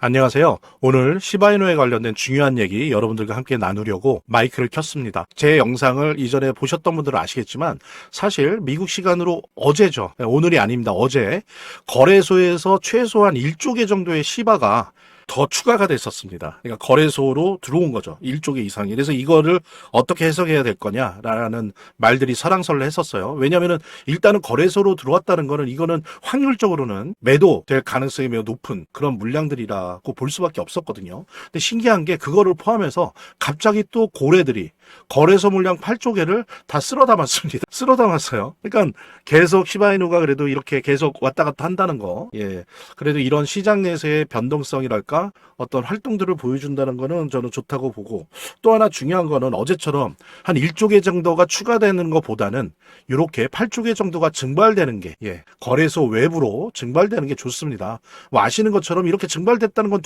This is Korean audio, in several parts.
안녕하세요. 오늘 시바이누에 관련된 중요한 얘기 여러분들과 함께 나누려고 마이크를 켰습니다. 제 영상을 이전에 보셨던 분들은 아시겠지만 사실 미국 시간으로 어제죠. 오늘이 아닙니다. 어제 거래소에서 최소한 1조 개 정도의 시바가 더 추가가 됐었습니다. 그러니까 거래소로 들어온 거죠. 1조 개 이상이. 그래서 이거를 어떻게 해석해야 될 거냐라는 말들이 설왕설래 했었어요. 왜냐하면은 일단은 거래소로 들어왔다는 거는 이거는 확률적으로는 매도될 가능성이 매우 높은 그런 물량들이라고 볼 수밖에 없었거든요. 근데 신기한 게 그거를 포함해서 갑자기 또 고래들이 거래소 물량 8조 개를 다 쓸어 담았습니다. 쓸어 담았어요. 그러니까 계속 시바이누가 그래도 이렇게 계속 왔다 갔다 한다는 거. 예. 그래도 이런 시장 내에서의 변동성이랄까 어떤 활동들을 보여준다는 거는 저는 좋다고 보고, 또 하나 중요한 거는 어제처럼 한 1조 개 정도가 추가되는 것보다는 이렇게 8조 개 정도가 증발되는 게, 거래소 외부로 증발되는 게 좋습니다. 뭐 아시는 것처럼 이렇게 증발됐다는 건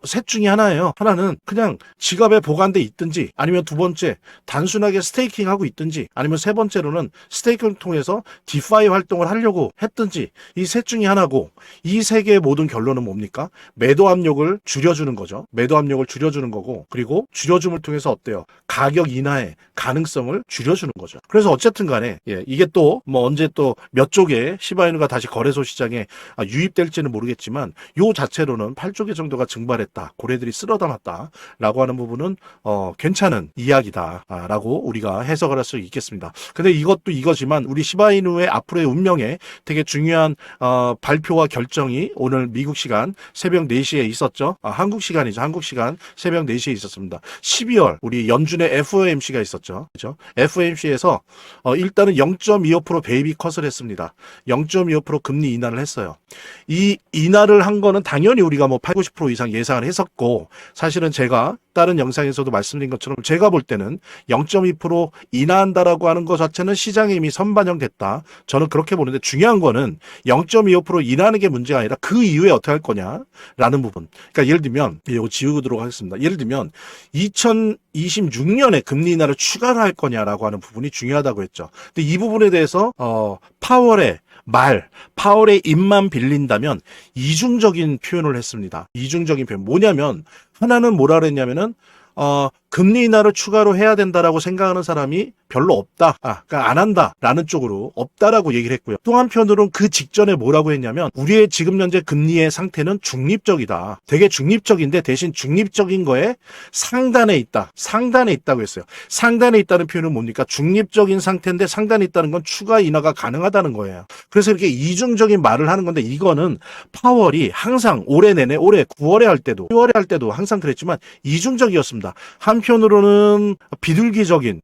셋 중에 하나예요. 하나는 그냥 지갑에 보관돼 있든지, 아니면 두 번째 단순하게 스테이킹 하고 있든지, 아니면 세 번째로는 스테이킹을 통해서 디파이 활동을 하려고 했든지, 이 셋 중에 하나고, 이 세 개의 모든 결론은 뭡니까? 매도 압력을 줄여주는 거죠. 매도 압력을 줄여주는 거고, 그리고 줄여줌을 통해서 어때요? 가격 인하의 가능성을 줄여주는 거죠. 그래서 어쨌든 간에 이게 또 뭐 언제 또 몇 조개 시바이누가 다시 거래소 시장에 유입될지는 모르겠지만, 요 자체로는 8조 개 정도가 증발했다, 고래들이 쓸어 담았다 라고 하는 부분은 괜찮은 이야기다 라고 우리가 해석을 할 수 있겠습니다. 근데 이것도 이거지만 우리 시바이누의 앞으로의 운명에 되게 중요한 발표와 결정이 오늘 미국 시간 새벽 4시에 있었죠. 한국 시간이죠. 한국 시간 새벽 4시에 있었습니다. 12월 우리 연준의 FOMC가 있었죠. 그렇죠? FOMC에서 일단은 0.25% 베이비 컷을 했습니다. 0.25% 금리 인하를 했어요. 이 인하를 한 거는 당연히 우리가 뭐 80, 90% 이상 예상을 했었고, 사실은 제가 다른 영상에서도 말씀드린 것처럼 제가 볼 때는 0.2% 인하한다라고 하는 것 자체는 시장에 이미 선반영됐다. 저는 그렇게 보는데, 중요한 거는 0.25% 인하하는 게 문제가 아니라 그 이후에 어떻게 할 거냐라는 부분. 그러니까 예를 들면 이거 지우도록 하겠습니다. 예를 들면 2026년에 금리 인하를 추가로 할 거냐라고 하는 부분이 중요하다고 했죠. 근데 이 부분에 대해서 파월의 입만 빌린다면 이중적인 표현을 했습니다. 이중적인 표현. 뭐냐면, 하나는 뭐라 그랬냐면은 금리 인하를 추가로 해야 된다라고 생각하는 사람이 별로 없다. 그러니까 안 한다라는 쪽으로 없다라고 얘기를 했고요. 또 한편으로는 그 직전에 뭐라고 했냐면, 우리의 지금 현재 금리의 상태는 중립적이다. 되게 중립적인데 대신 중립적인 거에 상단에 있다. 상단에 있다고 했어요. 상단에 있다는 표현은 뭡니까? 중립적인 상태인데 상단에 있다는 건 추가 인하가 가능하다는 거예요. 그래서 이렇게 이중적인 말을 하는 건데, 이거는 파월이 항상 올해 내내, 올해 9월에 할 때도 10월에 할 때도 항상 그랬지만 이중적이었습니다. 한편으로는 비둘기적인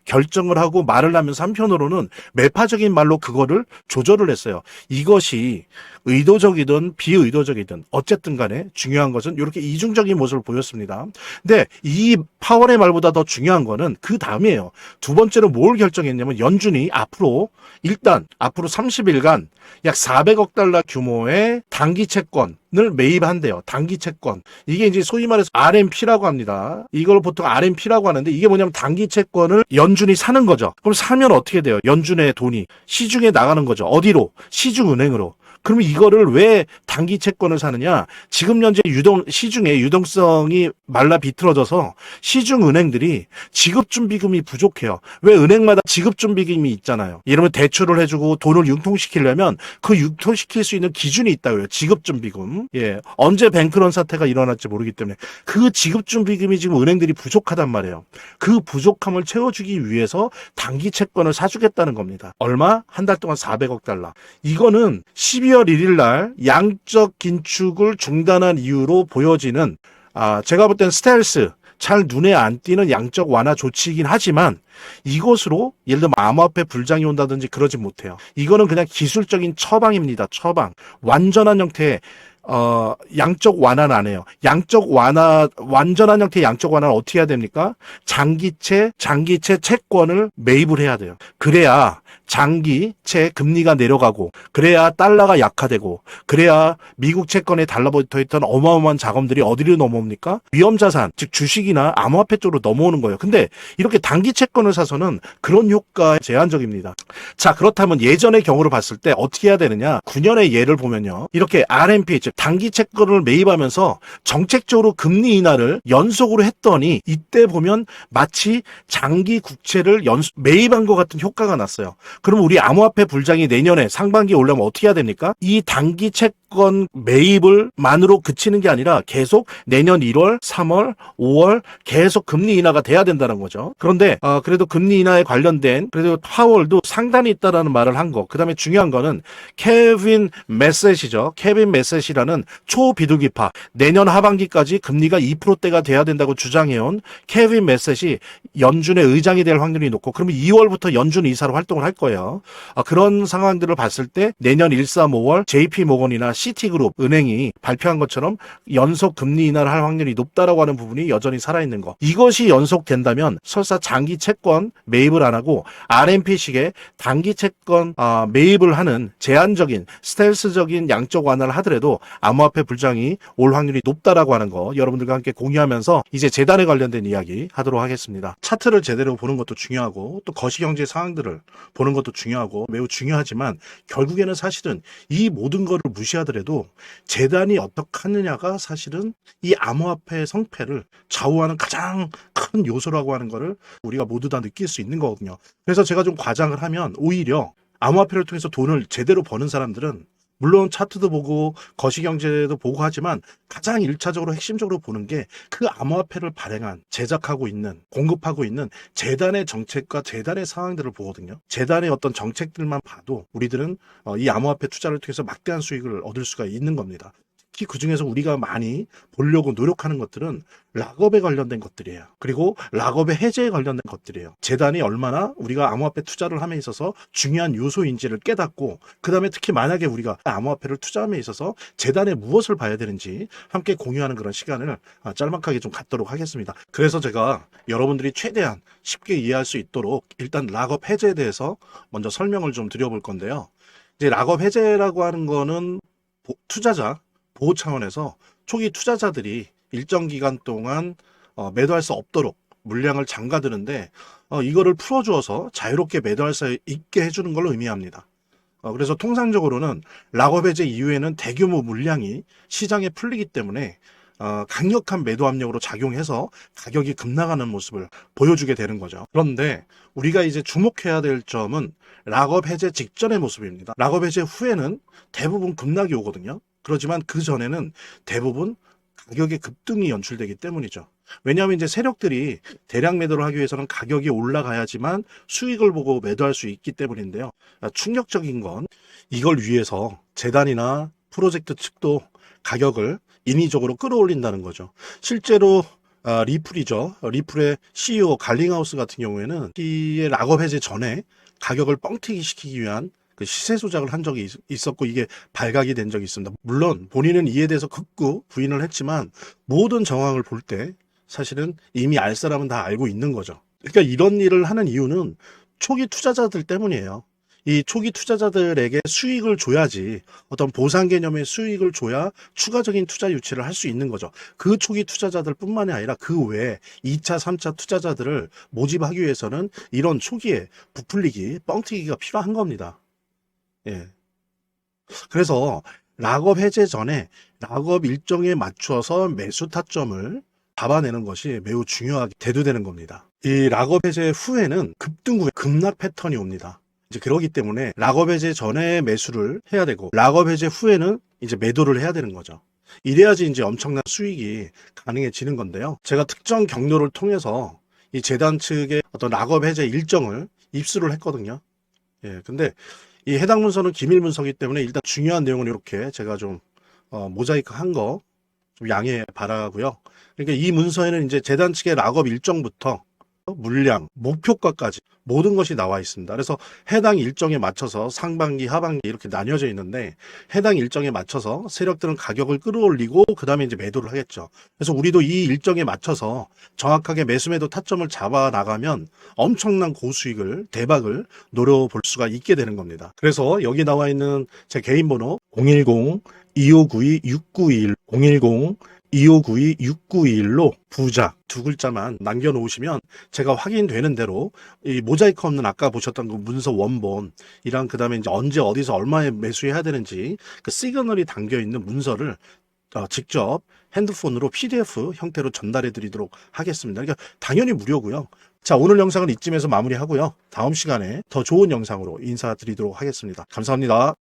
결정을 하고 말을 하면서 한편으로는 매파적인 말로 그거를 조절을 했어요. 이것이 의도적이든 비의도적이든 어쨌든 간에 중요한 것은 이렇게 이중적인 모습을 보였습니다. 근데 이 파월의 말보다 더 중요한 거는 그 다음이에요. 두 번째로 뭘 결정했냐면, 연준이 앞으로 30일간 약 400억 달러 규모의 단기 채권을 매입한대요. 단기 채권. 이게 이제 소위 말해서 RMP라고 합니다. 이걸 보통 RMP라고 하는데, 이게 뭐냐면 단기 채권을 연준이 사는 거죠. 그럼 사면 어떻게 돼요? 연준의 돈이 시중에 나가는 거죠. 어디로? 시중은행으로. 그러면 이거를 왜 단기 채권을 사느냐? 지금 현재 시중의 유동성이 말라 비틀어져서 시중은행들이 지급준비금이 부족해요. 왜? 은행마다 지급준비금이 있잖아요. 이러면 대출을 해주고 돈을 융통시키려면 그 융통시킬 수 있는 기준이 있다고요. 지급준비금. 언제 뱅크런 사태가 일어날지 모르기 때문에 그 지급준비금이 지금 은행들이 부족하단 말이에요. 그 부족함을 채워주기 위해서 단기 채권을 사주겠다는 겁니다. 얼마? 한 달 동안 400억 달러. 이거는 12월 1일 날 양적 긴축을 중단한 이유로 보여지는, 제가 볼 땐 스텔스, 잘 눈에 안 띄는 양적 완화 조치이긴 하지만, 이것으로 예를 들면 암호화폐 불장이 온다든지 그러지 못해요. 이거는 그냥 기술적인 처방입니다. 처방. 완전한 형태의 양적 완화는 안 해요. 완전한 형태의 양적 완화는 어떻게 해야 됩니까? 장기채 채권을 매입을 해야 돼요. 그래야 장기채 금리가 내려가고 그래야 달러가 약화되고 그래야 미국 채권에 달라붙어 있던 어마어마한 자금들이 어디로 넘어옵니까? 위험자산, 즉 주식이나 암호화폐 쪽으로 넘어오는 거예요. 근데 이렇게 단기 채권을 사서는 그런 효과에 제한적입니다. 자, 그렇다면 예전의 경우를 봤을 때 어떻게 해야 되느냐? 9년의 예를 보면요. 이렇게 RMP, 즉 단기 채권을 매입하면서 정책적으로 금리 인하를 연속으로 했더니 이때 보면 마치 장기 국채를 매입한 것 같은 효과가 났어요. 그럼 우리 암호화폐 불장이 내년에 상반기에 올라오면 어떻게 해야 됩니까? 이 단기 채권 매입을 만으로 그치는 게 아니라 계속 내년 1월, 3월, 5월 계속 금리 인하가 돼야 된다는 거죠. 그런데 그래도 금리 인하에 관련된 그래도 파월도 상단이 있다라는 말을 한 거. 그다음에 중요한 거는 케빈 메셋이죠. 케빈 메셋이라는 초비둘기파 내년 하반기까지 금리가 2%대가 돼야 된다고 주장해온 케빈 메셋이 연준의 의장이 될 확률이 높고 그러면 2월부터 연준 이사로 활동을 할 거예요. 그런 상황들을 봤을 때 내년 1, 3, 5월 JP모건이나 시티그룹 은행이 발표한 것처럼 연속 금리 인하를 할 확률이 높다라고 하는 부분이 여전히 살아있는 거. 이것이 연속된다면 설사 장기 채권 매입을 안 하고 RMP식의 단기 채권 매입을 하는 제한적인 스텔스적인 양적 완화를 하더라도 암호화폐 불장이 올 확률이 높다라고 하는 거 여러분들과 함께 공유하면서 이제 재단에 관련된 이야기 하도록 하겠습니다. 차트를 제대로 보는 것도 중요하고 또 거시경제 상황들을 보는 것도 중요하고 매우 중요하지만 결국에는 사실은 이 모든 거를 무시하더라도 재단이 어떻게 하느냐가 사실은 이 암호화폐의 성패를 좌우하는 가장 큰 요소라고 하는 거를 우리가 모두 다 느낄 수 있는 거거든요. 그래서 제가 좀 과장을 하면 오히려 암호화폐를 통해서 돈을 제대로 버는 사람들은 물론 차트도 보고 거시경제도 보고 하지만 가장 1차적으로 핵심적으로 보는 게 그 암호화폐를 발행한 제작하고 있는 공급하고 있는 재단의 정책과 재단의 상황들을 보거든요. 재단의 어떤 정책들만 봐도 우리들은 이 암호화폐 투자를 통해서 막대한 수익을 얻을 수가 있는 겁니다. 특히 그중에서 우리가 많이 보려고 노력하는 것들은 락업에 관련된 것들이에요. 그리고 락업의 해제에 관련된 것들이에요. 재단이 얼마나 우리가 암호화폐 투자를 함에 있어서 중요한 요소인지를 깨닫고 그 다음에 특히 만약에 우리가 암호화폐를 투자함에 있어서 재단에 무엇을 봐야 되는지 함께 공유하는 그런 시간을 짤막하게 좀 갖도록 하겠습니다. 그래서 제가 여러분들이 최대한 쉽게 이해할 수 있도록 일단 락업 해제에 대해서 먼저 설명을 좀 드려볼 건데요. 이제 락업 해제라고 하는 거는 투자자 보호 차원에서 초기 투자자들이 일정 기간 동안 매도할 수 없도록 물량을 잠가두는데 이거를 풀어주어서 자유롭게 매도할 수 있게 해주는 걸로 의미합니다. 그래서 통상적으로는 락업 해제 이후에는 대규모 물량이 시장에 풀리기 때문에 강력한 매도 압력으로 작용해서 가격이 급락하는 모습을 보여주게 되는 거죠. 그런데 우리가 이제 주목해야 될 점은 락업 해제 직전의 모습입니다. 락업 해제 후에는 대부분 급락이 오거든요. 그렇지만 그 전에는 대부분 가격의 급등이 연출되기 때문이죠. 왜냐하면 이제 세력들이 대량 매도를 하기 위해서는 가격이 올라가야지만 수익을 보고 매도할 수 있기 때문인데요. 충격적인 건 이걸 위해서 재단이나 프로젝트 측도 가격을 인위적으로 끌어올린다는 거죠. 실제로 리플이죠. 리플의 CEO 갈링하우스 같은 경우에는 이 락업 해제 전에 가격을 뻥튀기 시키기 위한 그 시세 조작을 한 적이 있었고 이게 발각이 된 적이 있습니다. 물론 본인은 이에 대해서 극구 부인을 했지만 모든 정황을 볼 때 사실은 이미 알 사람은 다 알고 있는 거죠. 그러니까 이런 일을 하는 이유는 초기 투자자들 때문이에요. 이 초기 투자자들에게 수익을 줘야지 어떤 보상 개념의 수익을 줘야 추가적인 투자 유치를 할 수 있는 거죠. 그 초기 투자자들 뿐만이 아니라 그 외에 2차, 3차 투자자들을 모집하기 위해서는 이런 초기에 부풀리기, 뻥튀기가 필요한 겁니다. 예. 그래서 락업 해제 전에 락업 일정에 맞춰서 매수 타점을 잡아내는 것이 매우 중요하게 대두되는 겁니다. 이 락업 해제 후에는 급등 후에 급락 패턴이 옵니다. 이제 그러기 때문에 락업 해제 전에 매수를 해야 되고 락업 해제 후에는 이제 매도를 해야 되는 거죠. 이래야지 이제 엄청난 수익이 가능해지는 건데요. 제가 특정 경로를 통해서 이 재단 측의 어떤 락업 해제 일정을 입수를 했거든요. 예, 근데 이 해당 문서는 기밀 문서이기 때문에 일단 중요한 내용은 이렇게 제가 좀 모자이크 한 거 좀 양해 바라고요. 그러니까 이 문서에는 이제 재단 측의 락업 일정부터 물량, 목표가까지 모든 것이 나와 있습니다. 그래서 해당 일정에 맞춰서 상반기, 하반기 이렇게 나뉘어져 있는데 해당 일정에 맞춰서 세력들은 가격을 끌어올리고 그 다음에 이제 매도를 하겠죠. 그래서 우리도 이 일정에 맞춰서 정확하게 매수매도 타점을 잡아 나가면 엄청난 고수익을, 대박을 노려볼 수가 있게 되는 겁니다. 그래서 여기 나와 있는 제 개인 번호 010-2592-6921, 010-2592-6921로 부자 두 글자만 남겨놓으시면 제가 확인되는 대로 이 모자이크 없는 아까 보셨던 그 문서 원본이랑 그 다음에 이제 언제 어디서 얼마에 매수해야 되는지 그 시그널이 담겨 있는 문서를 직접 핸드폰으로 PDF 형태로 전달해 드리도록 하겠습니다. 그러니까 당연히 무료고요. 자, 오늘 영상은 이쯤에서 마무리하고요. 다음 시간에 더 좋은 영상으로 인사드리도록 하겠습니다. 감사합니다.